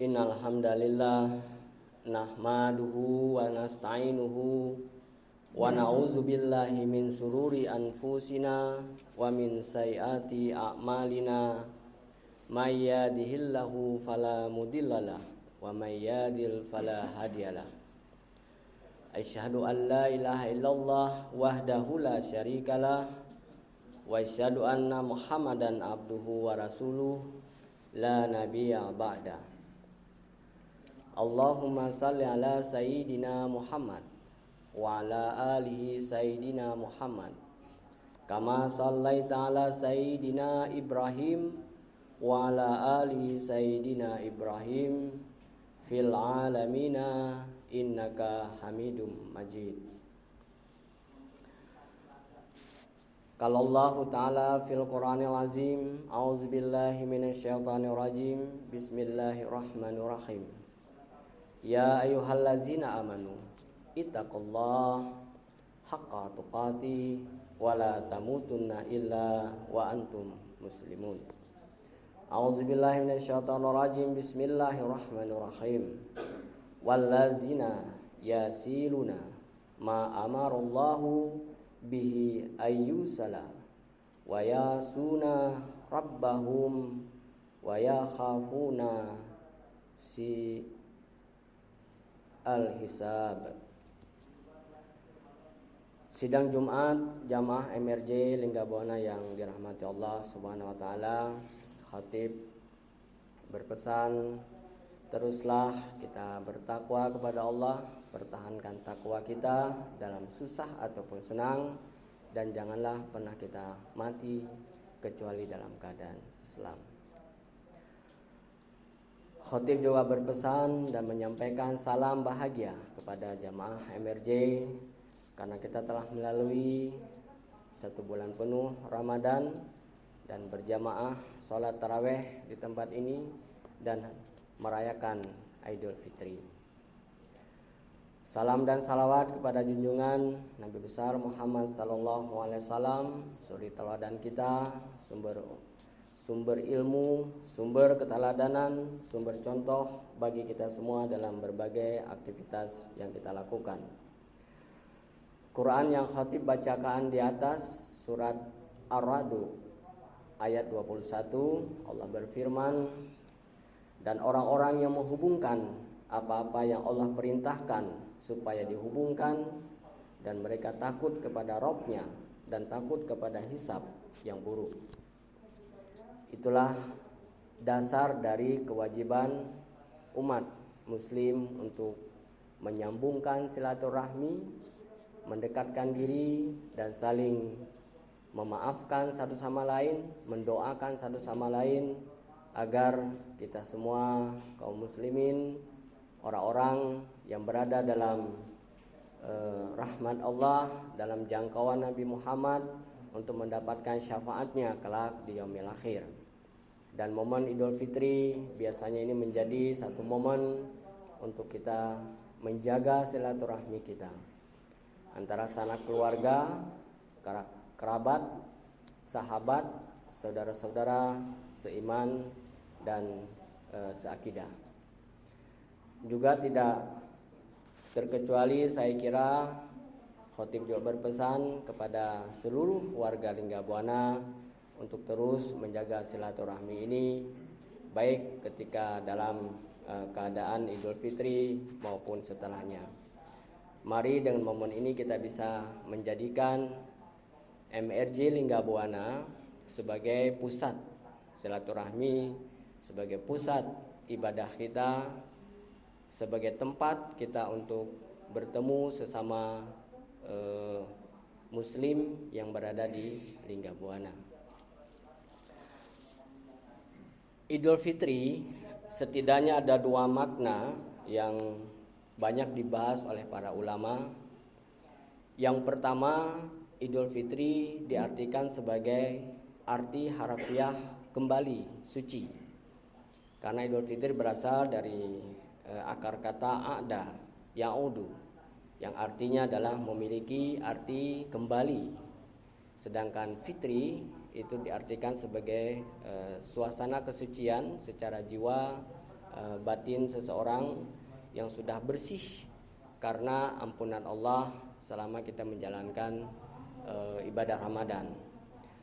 Innal hamdalillah nahmaduhu wa nasta'inuhu wa na'udzu billahi min sururi anfusina wa min sayyiati a'malina may yahdihillahu fala mudhillalah wa may yudhlil fala hadiyalah. Asyhadu an la ilaha illallah wahdahu la syarikalah wa asyhadu anna Muhammadan abduhu wa rasuluh la nabiyya ba'da. Allahumma salli ala sayyidina Muhammad wa ala alihi sayyidina Muhammad kama sallaita ala sayyidina Ibrahim wa ala alihi sayyidina Ibrahim fil alamina innaka hamidum majid. Qala Allah ta'ala fil Qur'anil azim, a'udzubillahi minasyaitonir rajim, bismillahirrahmanirrahim. Ya ayyuhallazina amanu ittaqullaha haqqa tuqatih wa la tamutunna illa wa antum muslimun. A'udzubillahi minasyaitonir rajim. Bismillahirrahmanirrahim. Wallazina yasiluna ma amarallahu bihi ayyusala wa yasuna rabbahum wa yakhafuna si al-hisab. Sidang Jumat Jamaah MRJ Linggabwana yang dirahmati Allah Subhanahu wa taala, khatib berpesan, teruslah kita bertakwa kepada Allah, pertahankan takwa kita dalam susah ataupun senang, dan janganlah pernah kita mati kecuali dalam keadaan Islam. Khatib juga berpesan dan menyampaikan salam bahagia kepada jamaah MRJ karena kita telah melalui 1 bulan penuh Ramadan dan berjamaah sholat taraweh di tempat ini dan merayakan Idul Fitri. Salam dan salawat kepada junjungan Nabi besar Muhammad sallallahu alaihi wasallam, suri teladan kita, sumber ilmu, sumber keteladanan, sumber contoh bagi kita semua dalam berbagai aktivitas yang kita lakukan. Quran yang khatib bacakan di atas surat Ar-Ra'd ayat 21, Allah berfirman, dan orang-orang yang menghubungkan apa-apa yang Allah perintahkan supaya dihubungkan, dan mereka takut kepada Rabb-Nya dan takut kepada hisab yang buruk. Itulah dasar dari kewajiban umat muslim untuk menyambungkan silaturahmi, mendekatkan diri dan saling memaafkan satu sama lain, mendoakan satu sama lain agar kita semua kaum muslimin, orang-orang yang berada dalam rahmat Allah, dalam jangkauan Nabi Muhammad untuk mendapatkan syafaatnya kelak di yaumil akhir. Dan momen Idul Fitri biasanya ini menjadi satu momen untuk kita menjaga silaturahmi kita antara sanak keluarga, kerabat, sahabat, saudara-saudara seiman dan seakidah. Juga tidak terkecuali saya kira khatib juga berpesan kepada seluruh warga Linggabwana untuk terus menjaga silaturahmi ini, baik ketika dalam keadaan Idul Fitri maupun setelahnya. Mari dengan momen ini kita bisa menjadikan MRJ Linggabwana sebagai pusat silaturahmi, sebagai pusat ibadah kita, sebagai tempat kita untuk bertemu sesama muslim yang berada di Linggabwana. Idul Fitri setidaknya ada 2 makna yang banyak dibahas oleh para ulama. Yang pertama, Idul Fitri diartikan sebagai arti harfiah kembali, suci. Karena Idul Fitri berasal dari akar kata a'da, ya'udu, yang artinya adalah memiliki arti kembali. Sedangkan fitri itu diartikan sebagai suasana kesucian secara jiwa batin seseorang yang sudah bersih karena ampunan Allah selama kita menjalankan ibadah Ramadan.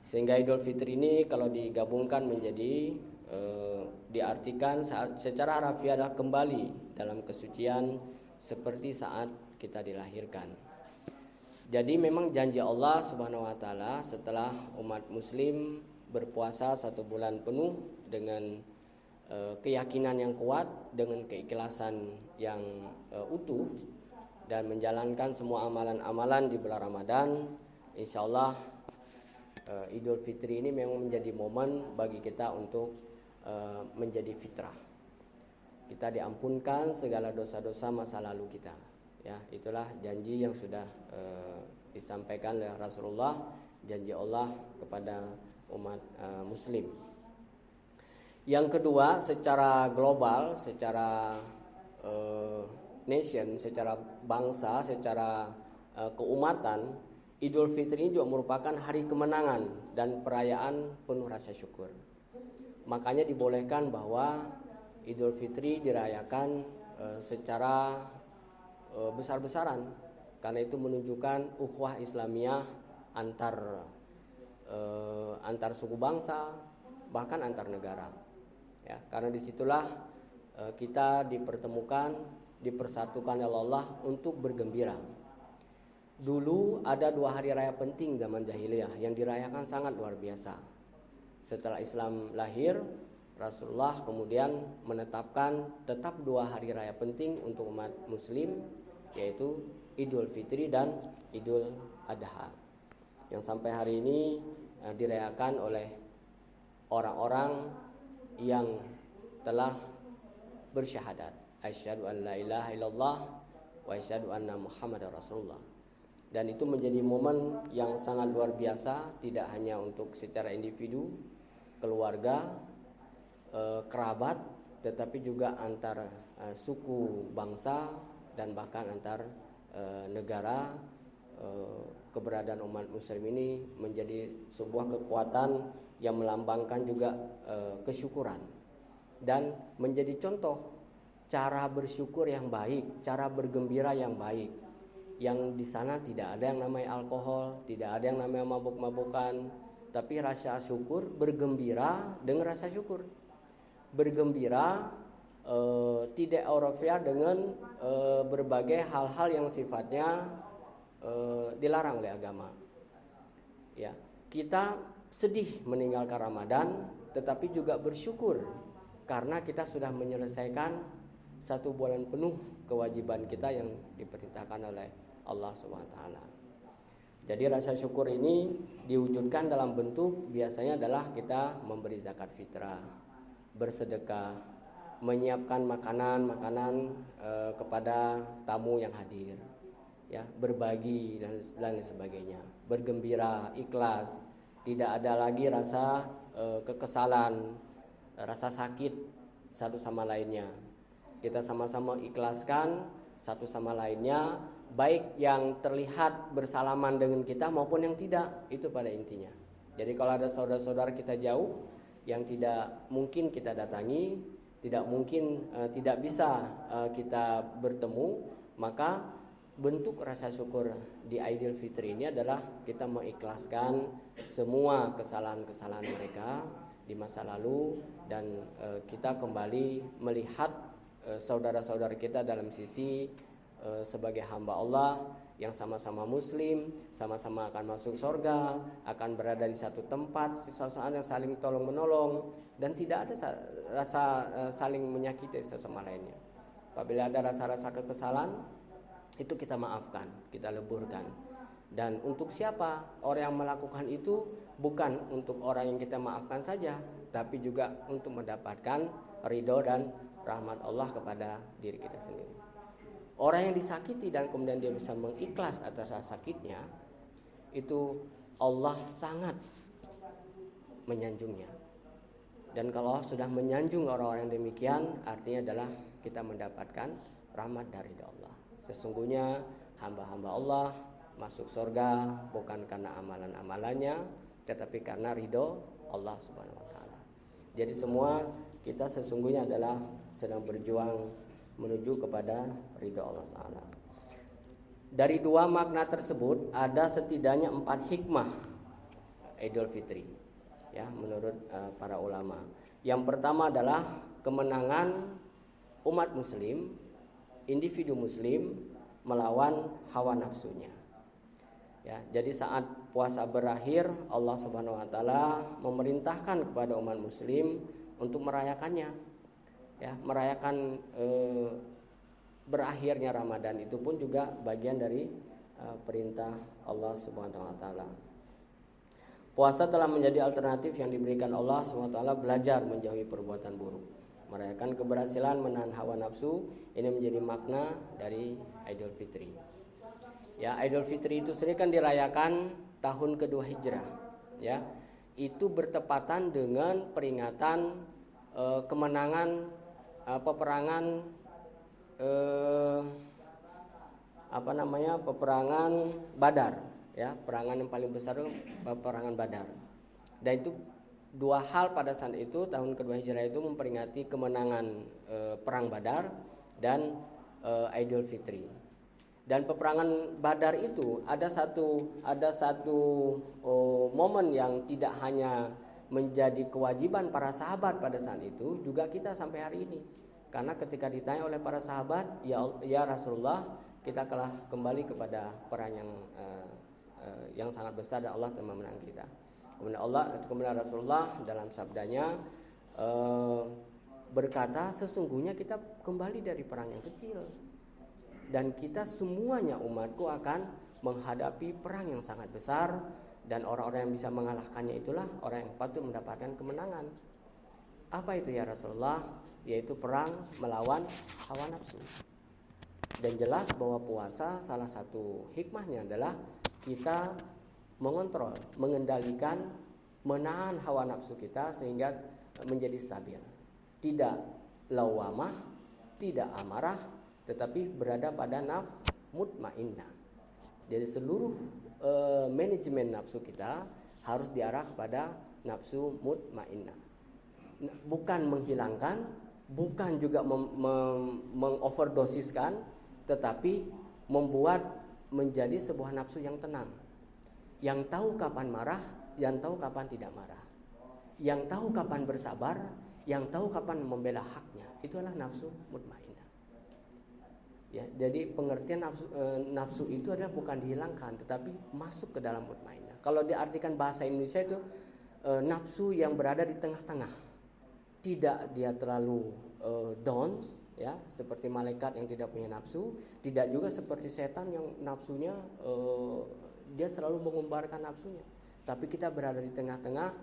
Sehingga Idul Fitri ini kalau digabungkan menjadi diartikan secara harfiah adalah kembali dalam kesucian seperti saat kita dilahirkan. Jadi memang janji Allah Subhanahu wa taala setelah umat muslim berpuasa 1 bulan penuh dengan keyakinan yang kuat, dengan keikhlasan yang utuh dan menjalankan semua amalan-amalan di bulan Ramadan, insyaallah Idul Fitri ini memang menjadi momen bagi kita untuk menjadi fitrah. Kita diampunkan segala dosa-dosa masa lalu kita. Ya, itulah janji yang sudah disampaikan oleh Rasulullah, janji Allah kepada umat muslim. Yang kedua, secara global, secara nation, secara bangsa, secara keumatan, Idul Fitri ini juga merupakan hari kemenangan dan perayaan penuh rasa syukur. Makanya dibolehkan bahwa Idul Fitri dirayakan secara besar-besaran, karena itu menunjukkan ukhuwah Islamiyah antar suku bangsa, bahkan antar negara. Ya, karena disitulah kita dipertemukan, dipersatukan oleh Allah untuk bergembira. Dulu ada 2 hari raya penting zaman jahiliyah yang dirayakan sangat luar biasa. Setelah Islam lahir, Rasulullah kemudian menetapkan tetap 2 hari raya penting untuk umat muslim, yaitu Idul Fitri dan Idul Adha, yang sampai hari ini dirayakan oleh orang-orang yang telah bersyahadat, asyhadu an la ilaha illallah wa asyhadu anna muhammadar rasulullah. Dan itu menjadi momen yang sangat luar biasa, tidak hanya untuk secara individu, keluarga, kerabat, tetapi juga antar suku bangsa dan bahkan antar negara. Keberadaan umat muslim ini menjadi sebuah kekuatan yang melambangkan juga kesyukuran dan menjadi contoh cara bersyukur yang baik, cara bergembira yang baik. Yang di sana tidak ada yang namanya alkohol, tidak ada yang namanya mabuk-mabukan, tapi rasa syukur, bergembira dengan rasa syukur. Bergembira tidak eurofia dengan berbagai hal-hal yang sifatnya dilarang oleh agama. Ya, kita sedih meninggalkan Ramadan, tetapi juga bersyukur karena kita sudah menyelesaikan 1 bulan penuh kewajiban kita yang diperintahkan oleh Allah Subhanahu wa taala. Jadi rasa syukur ini diwujudkan dalam bentuk biasanya adalah kita memberi zakat fitrah, bersedekah, menyiapkan makanan kepada tamu yang hadir, ya, berbagi dan lain sebagainya, bergembira, ikhlas, tidak ada lagi rasa kekesalan, rasa sakit satu sama lainnya. Kita sama-sama ikhlaskan satu sama lainnya, baik yang terlihat bersalaman dengan kita maupun yang tidak, itu pada intinya. Jadi kalau ada saudara-saudara kita jauh yang tidak mungkin kita datangi, tidak bisa kita bertemu, maka bentuk rasa syukur di Idul Fitri ini adalah kita mengikhlaskan semua kesalahan-kesalahan mereka di masa lalu, dan kita kembali melihat saudara-saudara kita dalam sisi sebagai hamba Allah yang sama-sama muslim, sama-sama akan masuk surga, akan berada di satu tempat, sesuatu yang saling tolong menolong, dan tidak ada rasa saling menyakiti satu sama lainnya. Apabila ada rasa-rasa kekesalan, itu kita maafkan, kita leburkan. Dan untuk siapa orang yang melakukan itu? Bukan untuk orang yang kita maafkan saja, tapi juga untuk mendapatkan ridho dan rahmat Allah kepada diri kita sendiri. Orang yang disakiti dan kemudian dia bisa mengikhlas atas rasa sakitnya, itu Allah sangat menyanjungnya. Dan kalau sudah menyanjung orang-orang yang demikian, artinya adalah kita mendapatkan rahmat dari Allah. Sesungguhnya hamba-hamba Allah masuk surga bukan karena amalan-amalannya, tetapi karena ridho Allah Subhanahu wa taala. Jadi semua kita sesungguhnya adalah sedang berjuang menuju kepada ridha Allah Ta'ala. Dari dua makna tersebut ada setidaknya 4 hikmah Idul Fitri, ya, menurut para ulama. Yang pertama adalah kemenangan umat muslim, individu muslim melawan hawa nafsunya. Ya, jadi saat puasa berakhir, Allah Subhanahu wa taala memerintahkan kepada umat muslim untuk merayakannya. Ya, merayakan berakhirnya Ramadan itu pun juga bagian dari perintah Allah Subhanahu wa taala. Puasa telah menjadi alternatif yang diberikan Allah Subhanahu wa taala belajar menjauhi perbuatan buruk. Merayakan keberhasilan menahan hawa nafsu, ini menjadi makna dari Idul Fitri. Ya, Idul Fitri itu sendiri kan dirayakan tahun kedua Hijrah. Ya, itu bertepatan dengan peringatan kemenangan peperangan peperangan Badar. Ya, peperangan yang paling besar itu peperangan Badar. Dan itu dua hal pada saat itu tahun kedua Hijrah itu memperingati kemenangan perang Badar dan Idul Fitri. Dan peperangan Badar itu ada satu momen yang tidak hanya menjadi kewajiban para sahabat pada saat itu, juga kita sampai hari ini. Karena ketika ditanya oleh para sahabat, ya Rasulullah, kita telah kembali kepada perang yang sangat besar dan Allah telah memenang kita. Kemudian Rasulullah dalam sabdanya berkata, sesungguhnya kita kembali dari perang yang kecil. Dan kita semuanya umatku akan menghadapi perang yang sangat besar, dan orang-orang yang bisa mengalahkannya itulah orang yang patut mendapatkan kemenangan. Apa itu ya Rasulullah? Yaitu perang melawan hawa nafsu. Dan jelas bahwa puasa salah satu hikmahnya adalah kita mengontrol, mengendalikan, menahan hawa nafsu kita sehingga menjadi stabil. Tidak lawamah, tidak amarah, tetapi berada pada nafs mutmainnah. Jadi seluruh manajemen nafsu kita harus diarah pada nafsu mutmainnah. Bukan menghilangkan, bukan juga mengoverdosiskan, tetapi membuat menjadi sebuah nafsu yang tenang, yang tahu kapan marah, yang tahu kapan tidak marah, yang tahu kapan bersabar, yang tahu kapan membela haknya. Itu adalah nafsu mutmainnah. Ya, jadi pengertian nafsu itu adalah bukan dihilangkan, tetapi masuk ke dalam mutmainnah. Kalau diartikan bahasa Indonesia itu nafsu yang berada di tengah-tengah, tidak dia terlalu down, ya, seperti malaikat yang tidak punya nafsu, tidak juga seperti setan yang nafsunya dia selalu mengumbarkan nafsunya. Tapi kita berada di tengah-tengah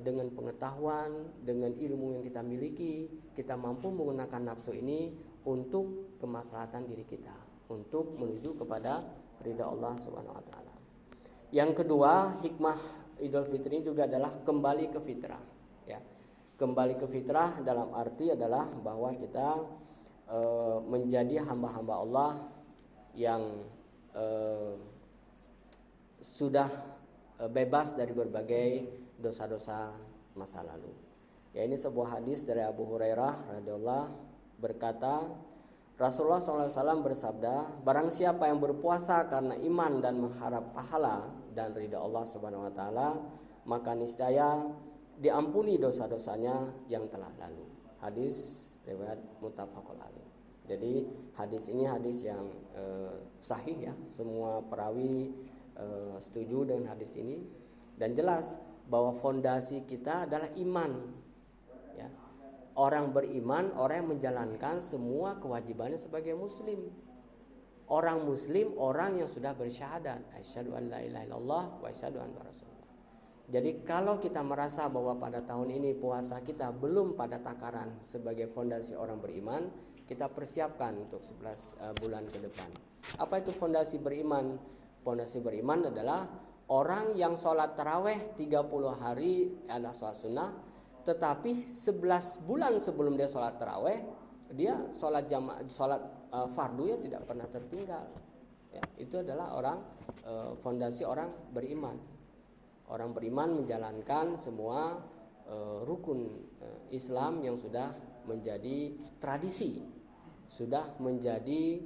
dengan pengetahuan, dengan ilmu yang kita miliki, kita mampu menggunakan nafsu ini untuk kemaslahatan diri kita, untuk menuju kepada ridha Allah Subhanahu wa taala. Yang kedua, hikmah Idul Fitri juga adalah kembali ke fitrah, ya. Kembali ke fitrah dalam arti adalah bahwa kita menjadi hamba-hamba Allah yang sudah bebas dari berbagai dosa-dosa masa lalu. Ya, ini sebuah hadis dari Abu Hurairah radhiyallahu berkata, Rasulullah SAW bersabda, barang siapa yang berpuasa karena iman dan mengharap pahala dan ridha Allah Subhanahu wa taala, maka niscaya diampuni dosa-dosanya yang telah lalu. Hadis riwayat muttafaqun alaih. Jadi hadis ini hadis yang sahih, ya. Semua perawi setuju dengan hadis ini, dan jelas bahwa fondasi kita adalah iman. Orang beriman, orang yang menjalankan semua kewajibannya sebagai muslim. Orang muslim, orang yang sudah bersyahadat, asyhadu an la ilaha illallah wa asyhadu anna rasulullah. Jadi kalau kita merasa bahwa pada tahun ini puasa kita belum pada takaran sebagai fondasi orang beriman, kita persiapkan untuk 11 bulan ke depan. Apa itu fondasi beriman? Fondasi beriman adalah orang yang sholat taraweh 30 hari adalah sholat sunnah, tetapi 11 bulan sebelum dia sholat taraweh, dia sholat fardu ya tidak pernah tertinggal. Ya, itu adalah fondasi orang beriman. Orang beriman menjalankan semua rukun Islam yang sudah menjadi tradisi, sudah menjadi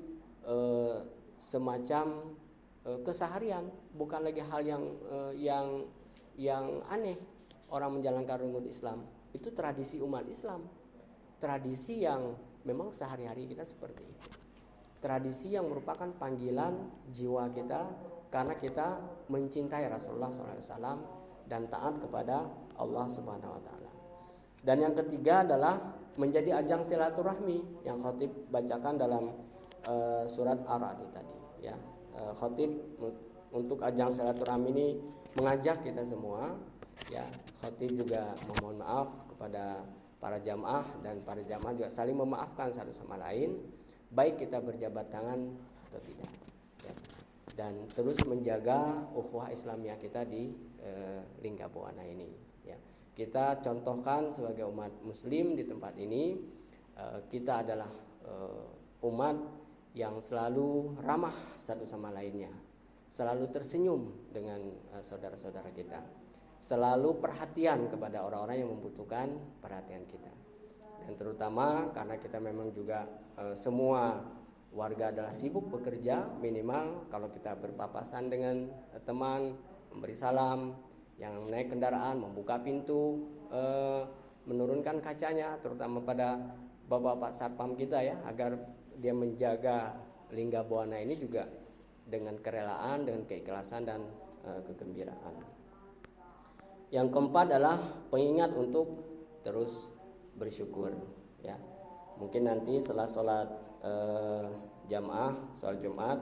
semacam keseharian, bukan lagi hal yang aneh. Orang menjalankan rukun Islam itu tradisi umat Islam, tradisi yang memang sehari-hari kita seperti itu, tradisi yang merupakan panggilan jiwa kita karena kita mencintai Rasulullah SAW dan taat kepada Allah Subhanahu Wa Taala. Dan yang ketiga adalah menjadi ajang silaturahmi yang khatib bacakan dalam surat Ar-Ra'd tadi, ya. Khatib untuk ajang silaturahmi ini mengajak kita semua, ya. Khatib juga memohon maaf kepada para jamaah dan para jamaah juga saling memaafkan satu sama lain, baik kita berjabat tangan atau tidak, ya. Dan terus menjaga ukhuwah Islamiyah kita di Linggabuana ini, ya. Kita contohkan sebagai umat Muslim di tempat ini, kita adalah umat yang selalu ramah satu sama lainnya, selalu tersenyum dengan saudara-saudara kita, selalu perhatian kepada orang-orang yang membutuhkan perhatian kita. Dan terutama karena kita memang juga semua warga adalah sibuk bekerja, minimal kalau kita berpapasan dengan teman, memberi salam, yang naik kendaraan membuka pintu, menurunkan kacanya, terutama pada bapak-bapak satpam kita, ya, agar dia menjaga Linggabuana ini juga dengan kerelaan, dengan keikhlasan dan kegembiraan. Yang keempat adalah pengingat untuk terus bersyukur, ya. Mungkin nanti setelah sholat jamaah, sholat Jumat,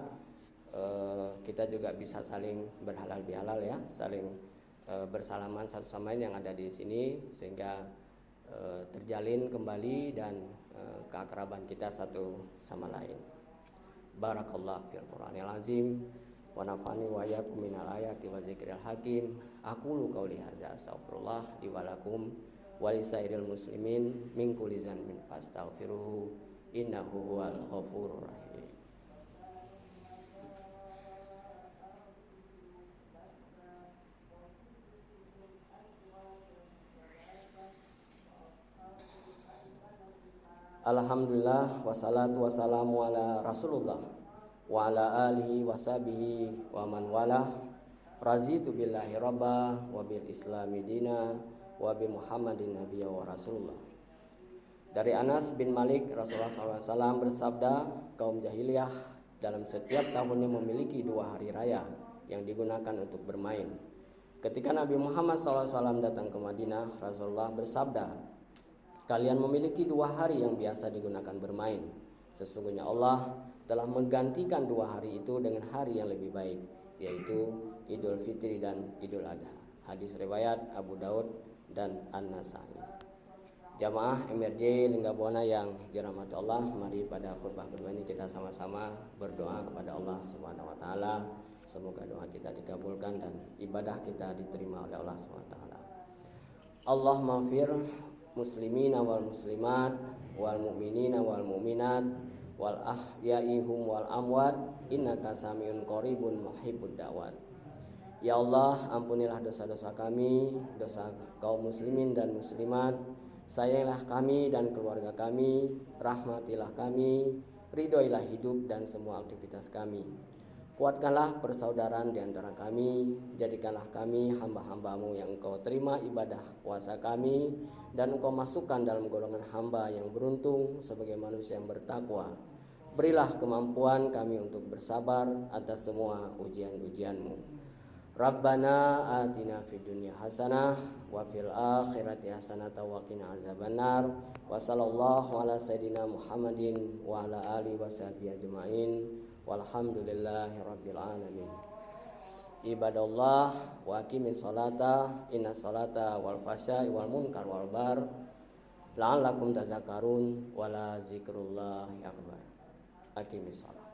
kita juga bisa saling berhalal bihalal, ya, saling bersalaman satu sama lain yang ada di sini, sehingga terjalin kembali dan keakraban kita satu sama lain. Barakallahu fil Qur'anil azim wa nafani wa iyyakum minal ayati wa zikril hakim. Aqulu qauli hadza astaghfirullah li wa lakum wa lisairil muslimin min kulli dzanbin fastaghfiruhu innahu huwal ghafurur rahim. Alhamdulillah wassalatu wassalamu ala Rasulullah wa ala alihi washabihi wa man walah. Razitu billahi rabba wa bil islami dina wa bi Muhammadin nabiyya wa rasulullah. Dari Anas bin Malik, Rasulullah SAW bersabda, kaum jahiliyah dalam setiap tahunnya memiliki 2 hari raya yang digunakan untuk bermain. Ketika Nabi Muhammad SAW datang ke Madinah, Rasulullah bersabda, kalian memiliki 2 hari yang biasa digunakan bermain. Sesungguhnya Allah telah menggantikan 2 hari itu dengan hari yang lebih baik, yaitu Idul Fitri dan Idul Adha. Hadis riwayat Abu Daud dan An-Nasai. Jamaah MRJ Linggabuana yang dirahmati Allah, mari pada khutbah kedua ini kita sama-sama berdoa kepada Allah Subhanahu wa taala. Semoga doa kita dikabulkan dan ibadah kita diterima oleh Allah Subhanahu wa taala. Allahumma fir muslimina wal muslimat wal mu'minina wal mu'minat wal ahyaihum wal amwat innaka samiun qaribun muhibbud da'wat. Ya Allah, ampunilah dosa-dosa kami, dosa kaum muslimin dan muslimat. Sayangilah kami dan keluarga kami, rahmatilah kami, ridhoilah hidup dan semua aktivitas kami. Kuatkanlah persaudaraan di antara kami, jadikanlah kami hamba-hambamu yang engkau terima ibadah puasa kami, dan engkau masukkan dalam golongan hamba yang beruntung sebagai manusia yang bertakwa. Berilah kemampuan kami untuk bersabar atas semua ujian-ujianmu. Rabbana atina fid dunya hasanah wa fil akhirati hasanah wa qina azabannar. Wa sallallahu ala sayidina Muhammadin wa ala alihi washabihi ajmain. Walhamdulillahi rabbil alamin. Ibadallah wa aqimis salata inna salata wal fasya wal munkar wal bar la'allakum tazakkarun wala zikrullahi akbar. Aqimis salat.